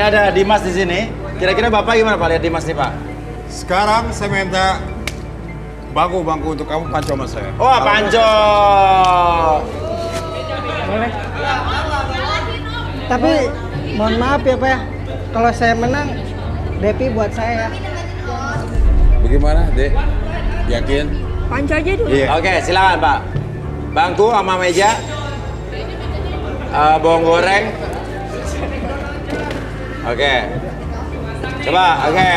ada Dimas di sini. Kira-kira Bapak gimana Pak lihat Dimas nih Pak? Sekarang saya minta bangku untuk kamu panco sama saya. Oh, Panco. Boleh. Tapi mohon maaf ya Pak ya. Kalau saya menang, Depi buat saya. Bagaimana, Dek? Yakin? Panco aja dulu. Iya. Oke, silakan Pak. Bangku sama meja. Bawang goreng. Oke. Coba, oke.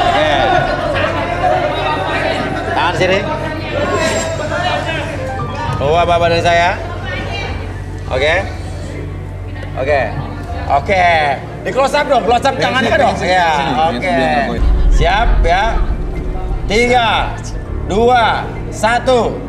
Oke. Tangan sini. Bawa bapak dari saya. Oke. Oke. Oke. Di close up dong, close up tangannya dong. Ya, oke. Siap ya. 3, 2, 1.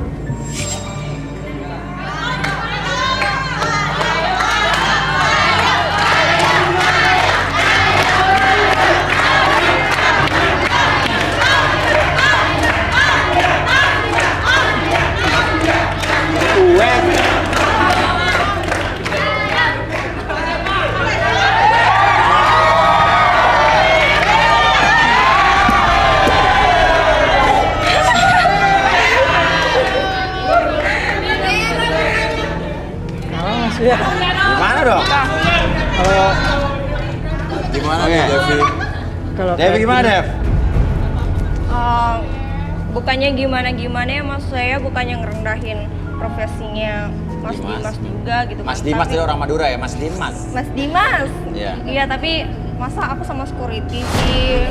Iya. Gimana dong? Kalau Gimana Oke. nih, Devi? kalau Dev gimana Dev? Bukannya gimana-gimana ya, mas saya bukannya ngerendahin profesinya Mas Dimas. Dimas juga gitu Mas kan. Dimas Tapi- itu orang Madura ya, Mas Dimas. Mas Dimas. Iya. Iya, tapi masa aku sama security sih?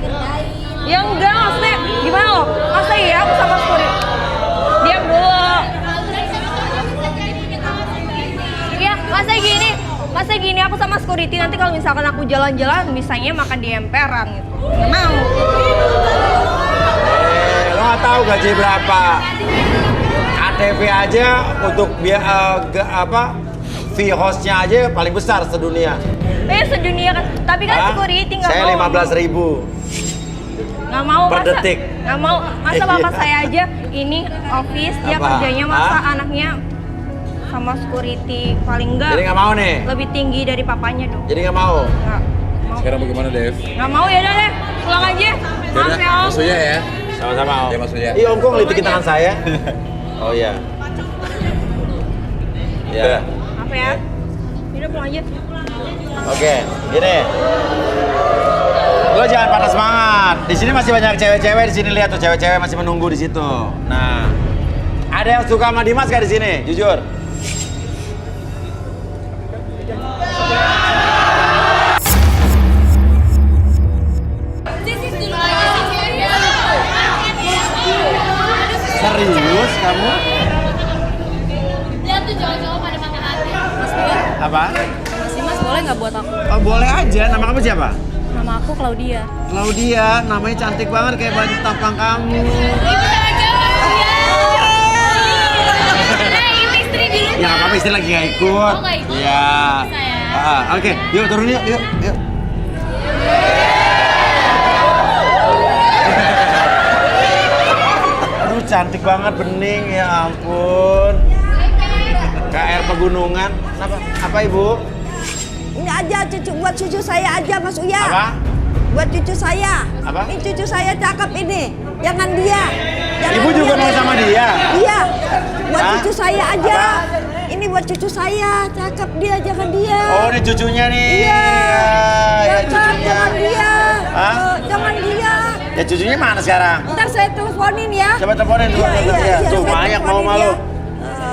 Ya enggak, maksudnya gimana loh? Masa iya aku sama security? Diam dulu. Iya, masa gini aku sama security nanti kalau misalkan aku jalan-jalan bisanya makan di emperan gitu. Nggak mau. Lo nggak tahu gaji berapa? ATV aja untuk fee hostnya aja paling besar sedunia. Sedunia kan, tapi kan Hah? security nggak Saya mau. 15.000. Nggak mau per masa, detik. nggak mau masa bapak Iya. saya aja ini office dia Apa? kerjanya masa Hah? anaknya sama security paling enggak Jadi nggak mau nih. lebih tinggi dari papanya dong. Jadi nggak mau. Nggak mau. Sekarang bagaimana, Dev? Nggak mau ya udah deh, pulang aja. Maaf ya om. Maksudnya ya? Sama-sama Om. Ya, maksudnya. Iya Om kok ngelitikin tangan saya. Oh iya. Iya. Maaf ya. Udah pulang aja. Oke, gini. Lo jangan patah semangat. Di sini masih banyak cewek-cewek di sini, lihat tuh cewek-cewek masih menunggu di situ. Nah, ada yang suka sama Dimas gak di sini? Jujur. Serius kamu? Lihat tuh cowok-cowok pada makan hati. Mas Dimas, Apa? Mas Dimas boleh nggak buat aku? Oh, boleh aja. Nama kamu siapa? Nama aku Claudia. Claudia, namanya cantik banget kayak baju tampang kamu. Ibu sama jawab ya. Nah, ibu istri dulu. Ya nggak apa-apa, istri lagi nggak ikut. Oh, nggak ikut. Iya. Bisa ya. Oke, yuk turun yuk, yuk. Aduh, cantik banget, bening, ya ampun. Kayak air pegunungan. Apa Ibu? Ini aja buat cucu saya aja Mas Uya. Apa? Buat cucu saya. Apa? Ini cucu saya cakep ini. Jangan dia. Jangan Ibu juga dia. mau sama dia? Iya. Buat Hah? cucu saya aja. Apa? Ini buat cucu saya. Cakep dia, jangan dia. Oh, ini cucunya nih. Iya. Ya, Cakep, cucunya. jangan dia. Hah? Jangan dia. Ya cucunya mana sekarang? Ntar saya teleponin ya. Coba teleponin dulu. Iya, Tuh, saya banyak mau teleponin malu. ya.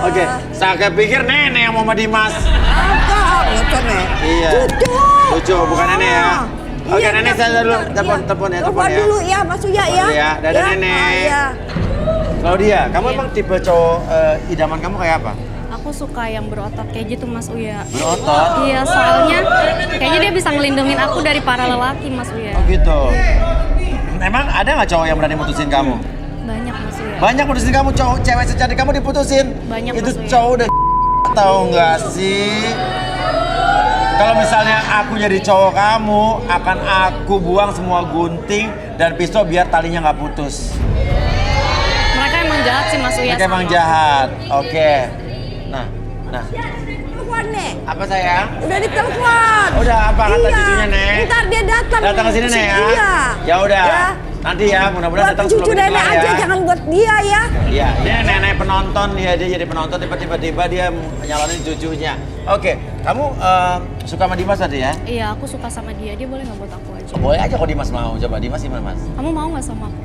Oke, saya pikir nenek yang mau sama Dimas. Apa? Ngecek nih. Iya. Cucu. Cucu, bukan nenek ya. Oke, Iya, nenek saya dulu telepon ya, telepon Telepon ya. dulu ya, Mas Uya ya. Telepon ya, dadah, Nenek. Iya. Claudia, kamu emang tipe cowok idaman kamu kayak apa? Aku suka yang berotot kayak gitu Mas Uya. Berotot. Iya, soalnya kayaknya dia bisa ngelindungin aku dari para lelaki Mas Uya. Oh gitu. Emang ada nggak cowok yang berani mutusin kamu? Banyak Mas Uya. Banyak mutusin kamu, cowok cewek secantik kamu diputusin. Banyak, Itu Mas Uya. cowok udah tahu nggak sih? Kalau misalnya aku jadi cowok kamu, akan aku buang semua gunting dan pisau biar talinya nggak putus. Mereka emang jahat sih Mas Uya. Mereka emang jahat. Oke. Nah. Telepon nih. Apa sayang? Udah ditelepon. Udah apa kata Iya. cucunya, Nek? Ntar dia datang. Datang ke sini, Nek ya? Iya. Ya udah. Ya. Nanti ya, mudah-mudahan Buat datang cucu sebelum nenek kelar aja, ya. jangan buat dia ya. Iya, dia nenek penonton, dia jadi penonton, tiba-tiba dia nyalonin cucunya. Oke, kamu suka sama Dimas tadi ya? Iya, aku suka sama dia. Dia boleh nggak buat aku aja? Boleh aja kalau Dimas mau. Coba Dimas gimana, Mas? Kamu mau nggak sama aku?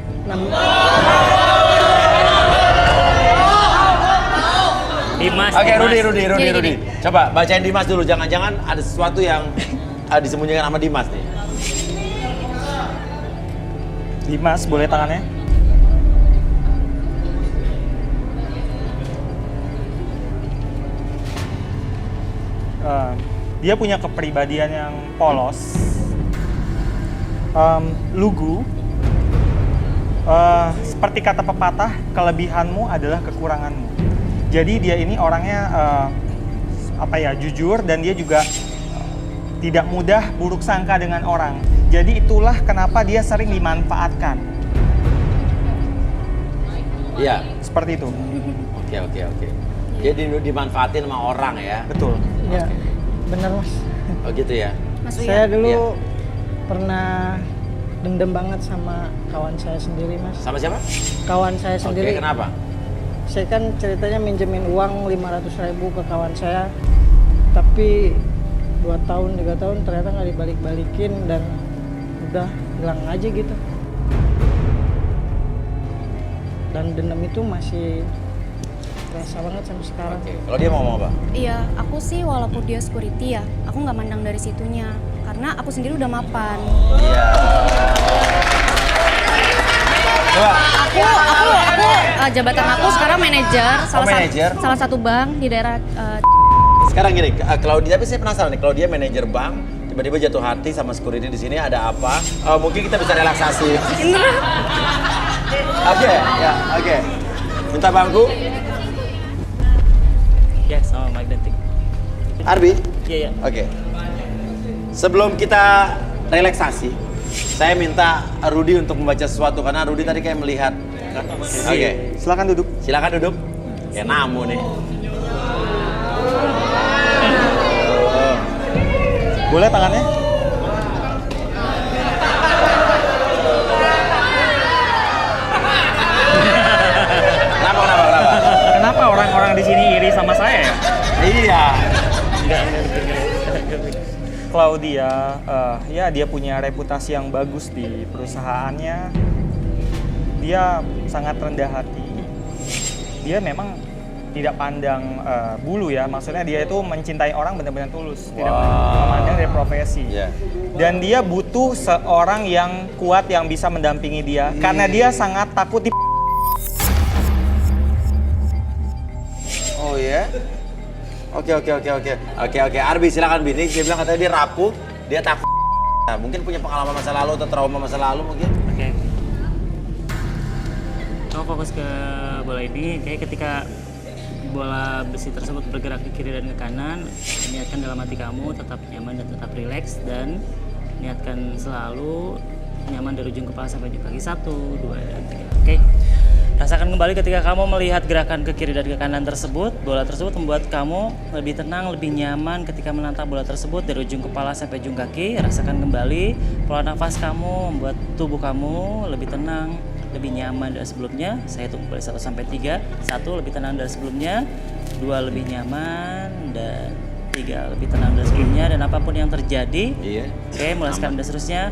Dimas. Oke, Dimas. Rudi. Coba bacain Dimas dulu. Jangan-jangan ada sesuatu yang disembunyikan sama Dimas nih. Dimas, boleh tangannya? Dia punya kepribadian yang polos, lugu. Seperti kata pepatah, kelebihanmu adalah kekuranganmu. Jadi dia ini orangnya jujur, dan dia juga tidak mudah buruk sangka dengan orang. Jadi itulah kenapa dia sering dimanfaatkan. Iya. Seperti itu. Oke. Jadi dimanfaatin sama orang ya? Betul. Iya, bener Mas. Oh gitu ya? Mas Uya. Saya dulu Iya. pernah dendam banget sama kawan saya sendiri Mas. Sama siapa? Kawan saya sendiri. Oke, kenapa? Saya kan ceritanya minjemin uang 500.000 ke kawan saya, tapi 2 tahun 3 tahun ternyata nggak dibalik-balikin dan udah hilang aja gitu. Dan dendam itu masih terasa banget sampai sekarang. Oke. Kalau dia mau ngomong apa? Iya, aku sih walaupun dia security ya, aku nggak mandang dari situnya. Karena aku sendiri udah mapan. Iya. Coba. Jabatan aku sekarang manajer manajer? salah satu bank di daerah Sekarang gini, Claudia, tapi saya penasaran nih, kalau dia manajer bank, tiba-tiba jatuh hati sama security di sini, ada apa? Mungkin kita bisa relaksasi. Oke. Minta bangku. Ya, sama Mike Detik. Arbi? Iya. Oke. Sebelum kita relaksasi, saya minta Rudi untuk membaca sesuatu, karena Rudi tadi kayak melihat. Oke. Silakan duduk. Silakan duduk. Ya namu nih. Boleh tangannya? Kenapa? Kenapa orang-orang di sini iri sama saya ya? Iya. Enggak. Claudia, ya dia punya reputasi yang bagus di perusahaannya. Dia sangat rendah hati. Dia memang tidak pandang bulu ya, maksudnya dia itu mencintai orang benar-benar tulus, tidak memandang dari profesi. Yeah. Dan dia butuh seorang yang kuat yang bisa mendampingi dia, karena dia sangat takut di. Oh ya? Oke. Arbi, silakan Bi. Dia bilang katanya dia rapuh, dia takut. Nah, mungkin punya pengalaman masa lalu atau trauma masa lalu mungkin. Oke. Kamu fokus ke bola ini, kayak ketika bola besi tersebut bergerak ke kiri dan ke kanan, niatkan dalam hati kamu tetap nyaman dan tetap rileks, dan niatkan selalu nyaman dari ujung kepala sampai ujung kaki. 1, 2, dan 3. Oke. Rasakan kembali ketika kamu melihat gerakan ke kiri dan ke kanan tersebut. Bola tersebut membuat kamu lebih tenang, lebih nyaman ketika menantang bola tersebut dari ujung kepala sampai ujung kaki. Rasakan kembali pola nafas kamu membuat tubuh kamu lebih tenang, lebih nyaman dari sebelumnya. Saya hitung dari 1 sampai 3. 1, lebih tenang dari sebelumnya. 2, lebih nyaman. Dan 3, lebih tenang dari sebelumnya. Dan apapun yang terjadi, oke, mulai sekarang dan seterusnya,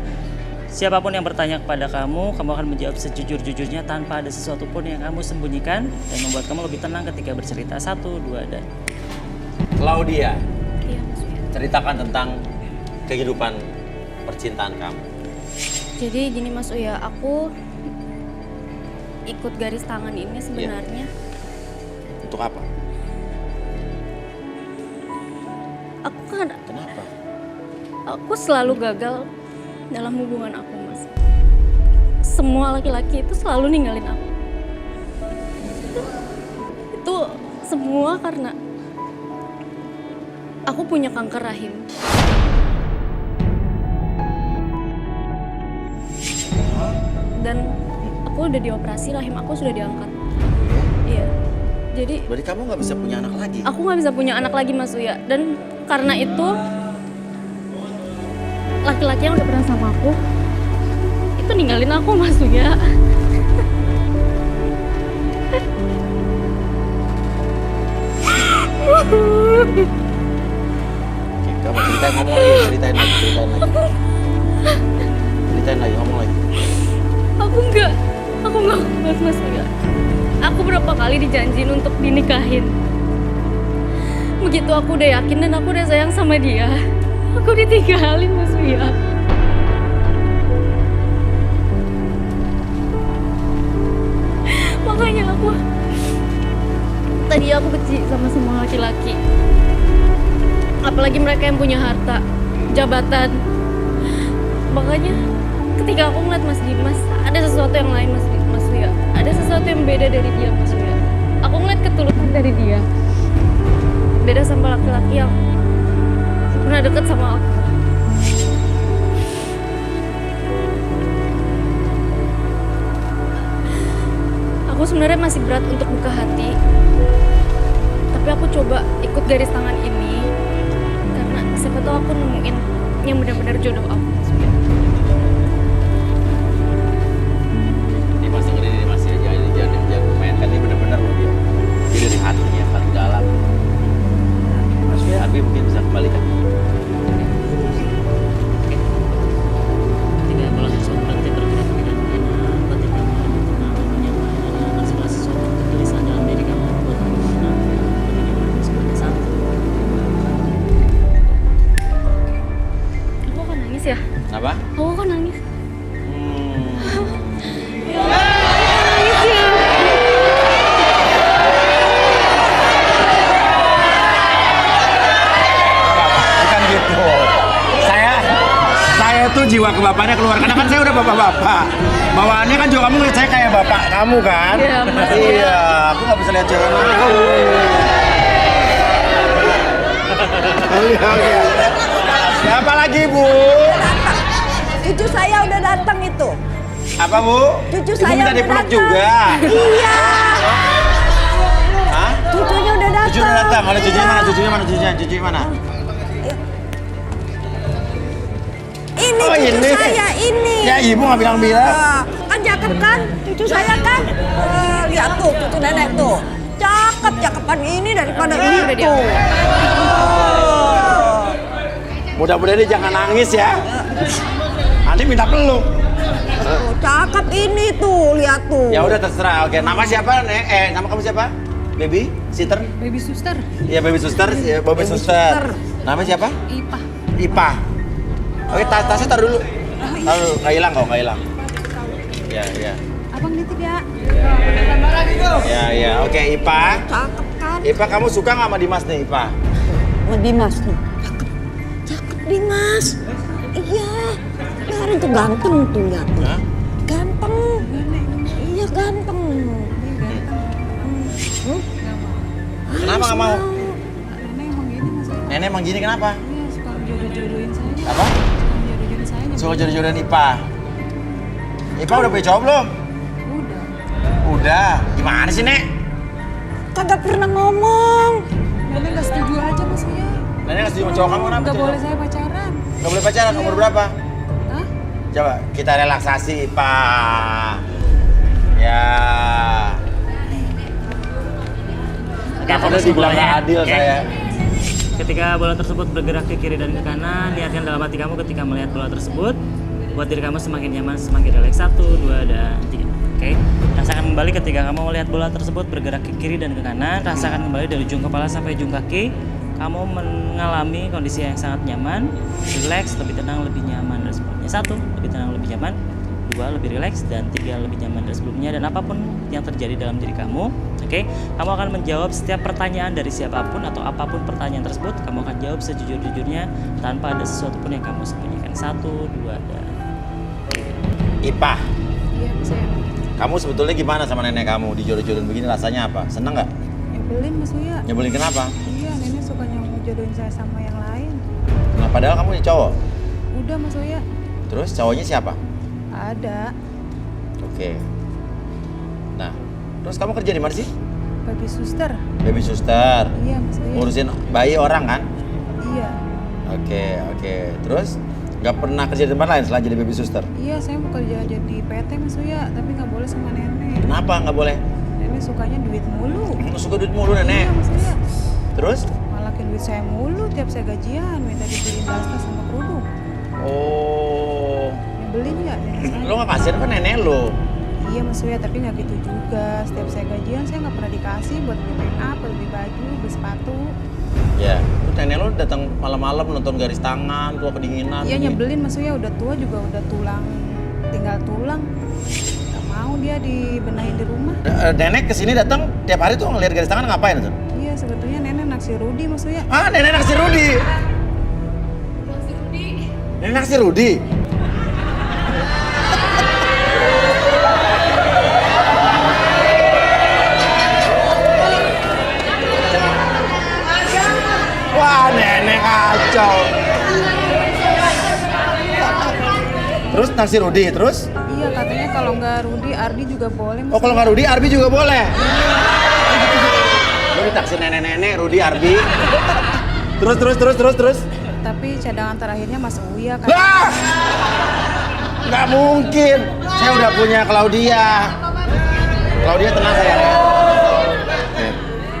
siapapun yang bertanya kepada kamu akan menjawab sejujur-jujurnya tanpa ada sesuatu pun yang kamu sembunyikan, dan membuat kamu lebih tenang ketika bercerita. 1, 2, dan Claudia, Iya, Mas Uya. ceritakan tentang kehidupan percintaan kamu. Jadi gini Mas Uya, aku ikut garis tangan ini sebenarnya Untuk apa? Kenapa? Aku selalu gagal dalam hubungan aku, Mas. Semua laki-laki itu selalu ninggalin aku. Itu semua karena aku punya kanker rahim. Dan aku udah dioperasi, rahim aku sudah diangkat. Iya. Jadi Berarti kamu nggak bisa punya anak lagi? aku nggak bisa punya anak lagi Mas Uya. Dan karena itu laki-laki yang udah pernah sama aku itu ninggalin aku Mas Uya. Oke, kamu ceritain, ngomong lagi, ceritain lagi. Ceritain lagi, ngomong lagi. Aku nggak kuat Mas Uya. Aku berapa kali dijanjiin untuk dinikahin. Begitu aku udah yakin dan aku udah sayang sama dia, aku ditinggalin Mas Uya. Makanya tadi aku benci sama semua laki-laki. Apalagi mereka yang punya harta, jabatan. Makanya ketika aku ngeliat Mas Dimas, ada sesuatu yang lain Mas Uya. Ada sesuatu yang beda dari dia Mas Uya. Aku ngeliat ketulusan dari dia. Beda sama laki-laki yang pernah deket sama aku. Aku sebenarnya masih berat untuk buka hati. Tapi aku coba ikut garis tangan ini karena siapa tahu aku nemuin yang benar-benar jodoh aku Mas Uya. Dimas dengerin ini masih aja, ini jangan mainkan, ini bener-bener loh dia. Dia dari hatinya, hati dalam. Mas Arbi mungkin bisa kembalikan. Ketika bola tersebut berarti bergerak ke kiri dan kanan, berarti kamu lebih tenang, lebih nyaman, dan akan segala sesuatu kegelisahan dalam diri kamu buat kamu tenang, lebih nyaman sebagai satu. Aku kok nangis ya? Apa? Aku kok nangis? Bukan gitu. Saya tuh jiwa kebapaannya keluar, karena kan saya udah bapak-bapak. Bawaannya kan juga kamu ngeliat saya kayak bapak kamu kan? Iya, Mas. Iya, aku nggak bisa lihat cewek lain. Siapa lagi, Bu? Cucu saya udah datang itu. Apa, Bu? Cucu Ibu saya minta udah dipeluk datang. juga. Iya. Hah? Cucunya udah datang. Cucu udah datang. Mana cucunya Iya. mana? Cucunya mana? Cucunya mana? Ini Oh, cucu ini. saya ini. Ya, Ibu nggak bilang-bilang. Kan cakep kan? Cucu saya kan? Lihat tuh, cucu nenek tuh. Cakep, cakepan ini daripada itu. Mudah-mudahan dia jangan nangis ya. Nanti minta peluk. Tuh, cakep ini tuh, lihat tuh. Ya udah terserah. Oke, nama siapa, Nek? Nama kamu siapa? Baby sister? Baby suster. Iya, baby suster. Ya, baby suster. Nama siapa? Ipa. Ipa. Oke, tasnya taruh dulu. Taruh dulu, nggak hilang kok, nggak hilang. Ya, ya. Abang nitip ya. Ya, ya. Oke, Ipa. Cakep kan? Ipa, kamu suka nggak sama Dimas nih, Ipa? Sama Dimas tuh. Cakep. Cakep Dimas. Iya. Kemarin tuh ganteng tuh lihat tuh. Hah? Ganteng. Iya ganteng. Kenapa nggak mau? Nenek emang gini mas. Nenek emang gini kenapa? Iya suka jodoh-jodohin saya. Apa? Suka jodoh-jodohin saya. Suka jodoh-jodohin Ipa. Ipa udah punya cowok belum? Udah. Udah. Gimana sih, Nek? Kagak pernah ngomong. Nenek gak setuju aja mas ya. Nenek nggak setuju sama cowok kamu kenapa? Gak cowok? boleh saya pacaran. Nggak boleh pacaran, umur berapa? Hah? Coba kita relaksasi, Pak. Ya. Oke, fokus ke dibilang bolanya. nggak adil Oke. saya. Ketika bola tersebut bergerak ke kiri dan ke kanan, niatkan dalam hati kamu ketika melihat bola tersebut, buat diri kamu semakin nyaman, semakin rileks. 1, 2, dan 3. Oke, rasakan kembali ketika kamu melihat bola tersebut bergerak ke kiri dan ke kanan. Rasakan kembali dari ujung kepala sampai ujung kaki. Kamu mengalami kondisi yang sangat nyaman, rileks, lebih tenang, lebih nyaman dari sebelumnya. 1, lebih tenang, lebih nyaman. 2, lebih rileks. Dan 3, lebih nyaman dari sebelumnya. Dan apapun yang terjadi dalam diri kamu, oke, kamu akan menjawab setiap pertanyaan dari siapapun atau apapun pertanyaan tersebut. Kamu akan jawab sejujur-jujurnya tanpa ada sesuatu pun yang kamu sembunyikan. 1, 2, dan 3. Ipa, Iya saya. kamu sebetulnya gimana sama nenek kamu? Dijodoh-jodohin begini rasanya apa? Seneng nggak? Nyebelin mas Uya. Nyebelin kenapa? Iya nenek suka jodohin saya sama yang lain. Nah, padahal kamu punya cowok. Udah mas Uya. Terus cowoknya siapa? Ada. Oke. Nah, terus kamu kerja di mana sih? baby suster. Baby suster. Iya Mas Uya. Ngurusin bayi orang kan? Iya. Oke. Terus nggak pernah kerja di tempat lain selain jadi baby suster? Iya, saya mau kerja jadi PT Mas Uya, tapi nggak boleh sama nenek. Kenapa nggak boleh? Nenek sukanya duit mulu. Suka duit mulu nenek. Iya Mas Uya. Terus? Malakin duit saya mulu tiap saya gajian, minta dibeliin tas sama kerudung. Oh. Nyebelin nggak nenek saya? Lo nggak kasihan kan nenek lo? Iya Mas Uya, tapi nggak gitu juga. Setiap saya gajian saya nggak pernah dikasih buat beli make up, beli baju, beli sepatu. Ya, tuh nenek lo datang malam-malam nonton garis tangan, tua kedinginan. Iya gini. nyebelin Mas Uya, udah tua juga udah tulang, tinggal tulang. Gak mau dia dibenahin di rumah. Nenek kesini datang tiap hari tuh ngeliat garis tangan ngapain tuh? Iya sebetulnya nenek naksir Rudi Mas Uya. Ah, nenek naksir Rudi. Nenek naksir Rudi. Wah, nenek kacau. Terus naksir Rudi, terus? Iya katanya kalau nggak Rudi, Ardi juga boleh Mas. Oh, kalau nggak Rudi, Arbi juga boleh. Lo ditaksir nenek-nenek, Rudi, Arbi. Terus. Tapi cadangan terakhirnya Mas Uya kan. Lah! Nggak mungkin. Saya udah punya Claudia. Claudia tenang sayang.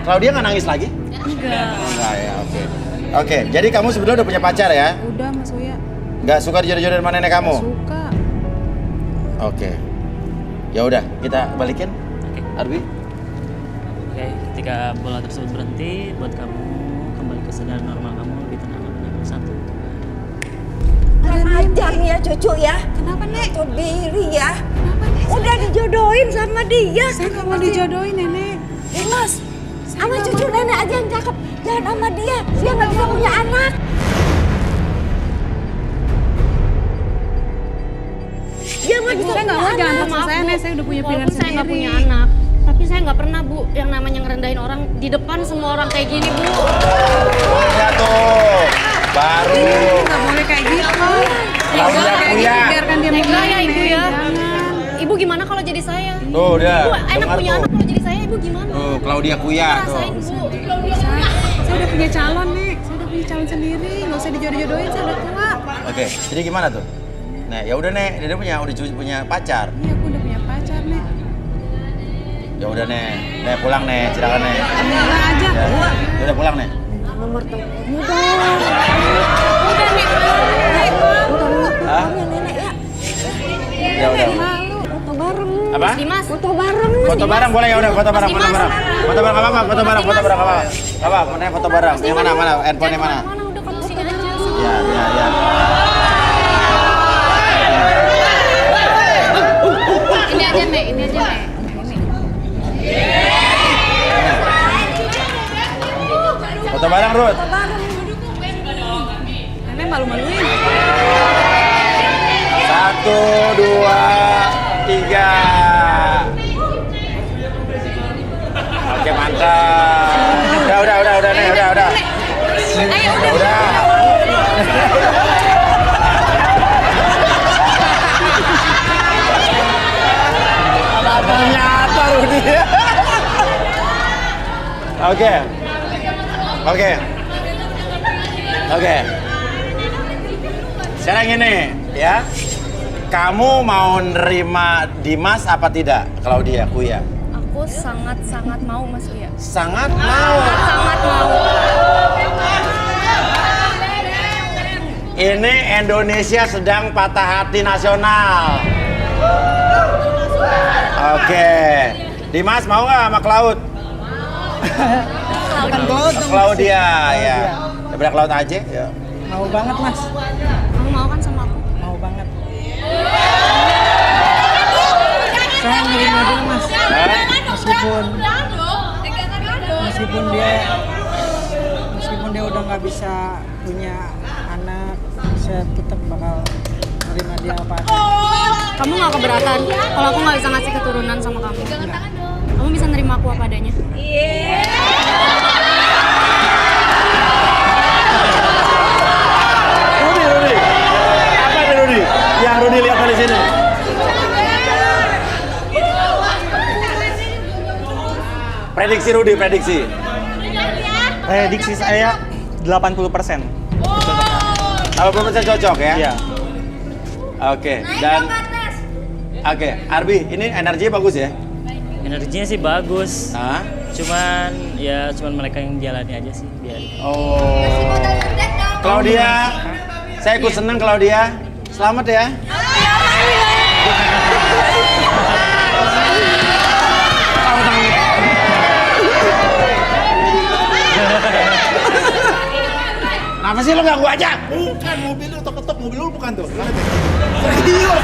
Claudia nggak nangis lagi? Enggak ya, oke. Oke, jadi kamu sebetulnya udah punya pacar ya? Udah Mas Uya. Nggak suka dijodoh-jodohin sama nenek kamu? Suka. Oke. Ya udah, kita balikin. Oke. Arbi? Oke, ketika bola tersebut berhenti, buat kamu kembali kesadaran normal kamu, lebih tenang, lebih satu. Kurang ajar nih ya cucu ya. Kenapa Nek? Tuh diri ya. Kenapa Nek? Udah dijodohin sama dia. Saya nggak mau dijodohin Nenek. Dimas, sama cucu nenek aja yang cakep. Jangan sama dia. Dia nggak bisa punya anak. Dia nggak bisa Saya nggak punya mau jangan anak. paksa saya Nek. Saya udah punya pilihan Walaupun saya nggak sendiri. punya anak, tapi saya nggak pernah Bu yang namanya ngerendahin orang di depan semua orang kayak gini Bu. Udah tuh. Baru. Nggak boleh kayak gitu. Claudia Kayak Kuya. gitu, biarkan dia Tega menang, ya Ibu Nek. ya. Jangan. Ibu gimana kalau jadi saya? Tuh, udah. Ibu enak Dengar punya tuh. anak kalau jadi saya Ibu gimana? Tuh, Claudia Kuya tuh. Rasain Bu. Saya udah punya calon Nek. Saya udah punya calon sendiri. Nggak usah dijodoh-jodohin. Saya udah tua. Oke, jadi gimana tuh? Nah, ya udah Nek, dia punya pacar. Iya aku udah punya pacar Nek. Ya udah Nek, pulang Nek, silakan Nek. Pulang aja. Ya udah pulang Nek. Nomor teleponnya dong. Udah Nek. Hah? Nenek ya. Ya udah. Foto bareng. Apa? Dimas. Foto bareng. Foto bareng boleh ya udah, foto bareng. Mas Dimas. Foto bareng apa? Foto bareng apa? Apa? Mana foto bareng? Yang mana? Handphone yang mana? Mana udah kamu sini aja. Ya. Ini aja Nek, ini aja Nek. Foto bareng, Ruth. Nenek malu-maluin. 1, 2, 3. Oke, mantap. Udah, Nek, udah. Ayo Udah. Ternyata Rudi. Oke. Sekarang ini ya. Kamu mau nerima Dimas apa tidak, Claudia Kuya? Aku sangat-sangat mau Mas Uya. Sangat mau. Sangat mau. Ini Indonesia sedang patah hati nasional. Oke. Dimas mau nggak sama Claud? Claudia, ya. Daripada Claud aja, ya. Mau banget Mas, Kamu mau kan sama aku? mau banget. Saya nerima dulu Mas, meskipun dia udah nggak bisa punya anak, saya tetap bakal nerima dia apa adanya. Kamu nggak keberatan kalau aku nggak bisa ngasih keturunan sama kamu? Kamu bisa nerima aku apa adanya? Rudi. Apa itu Rudi? Yang Rudi lihat dari sini. Prediksi Rudi, prediksi. Prediksi saya 80%. 80% cocok ya? Iya. Oke, dan oke, Arbi, ini energinya bagus ya? Energinya sih bagus. Hah? Cuman mereka yang jalani aja sih biar. Oh. Claudia, saya ikut senang Claudia. Selamat ya. Kenapa sih lo ganggu aja? Bukan mobil lu ketok mobil lu bukan tuh. Serius.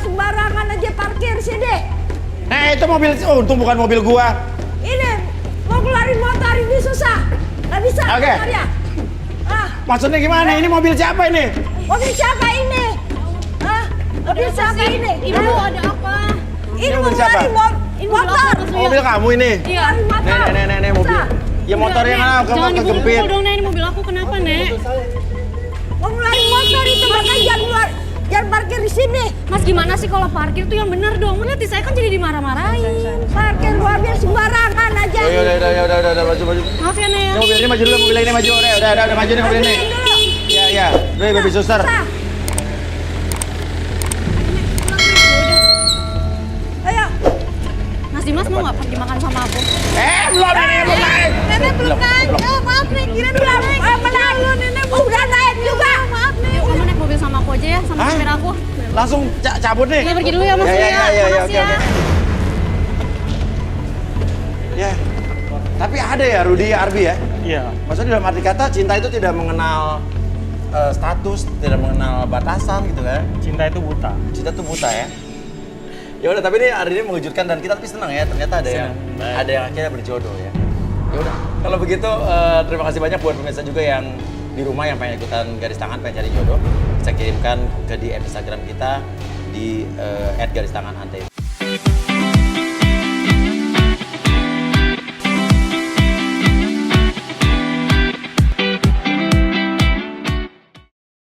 Sembarangan aja parkir sini. Itu mobil, untung bukan mobil gua. Ini mau keluarin motor ini susah. Nggak bisa Oke. keluarnya. Maksudnya gimana? Ini mobil siapa ini? Mobil siapa ini? Mobil siapa ini? Ibu ada apa? Ini mobil mau siapa? keluarin motor. Mobil kamu ini? Iya. Keluarin motor. Nek, mobil. Ya motornya mana? Kamu Jangan kegempit. dipukul dong, Nek. Ini mobil aku kenapa, Nek? Mau keluarin motor itu makanya jangan parkir di sini. Mas gimana sih kalau parkir tuh yang bener dong? Lihat saya kan jadi dimarah-marahin. Parkir mobil sembarangan aja. Udah, maju. Maaf ya, Nek. Ini mobil ini maju dulu, mobil ini maju. Udah maju nih mobil ini. Iya. Udah, baby suster. Ayo. Mas Dimas mau nggak pergi makan sama aku? Belum naik. Nenek belum naik. Maaf nih, kira dulu. Menang lu nenek udah naik juga. Maaf nih. Yuk, kamu naik mobil sama aku aja ya, sama Hah? supir aku. Langsung cabut nih. Kita pergi dulu ya, Mas. Iya, Makasih oke. ya. Ya. Tapi ada ya Rudi, Arbi ya? Iya. Maksudnya dalam arti kata cinta itu tidak mengenal status, tidak mengenal batasan gitu kan? Cinta itu buta. Cinta itu buta ya. Ya udah, tapi ini hari ini mengejutkan dan kita tapi senang ya. Ternyata ada yang akhirnya berjodoh ya. Ya udah, kalau begitu terima kasih banyak buat pemirsa juga yang di rumah yang pengen ikutan garis tangan, pengen cari jodoh. Bisa kirimkan ke DM Instagram kita di @garistanganantv.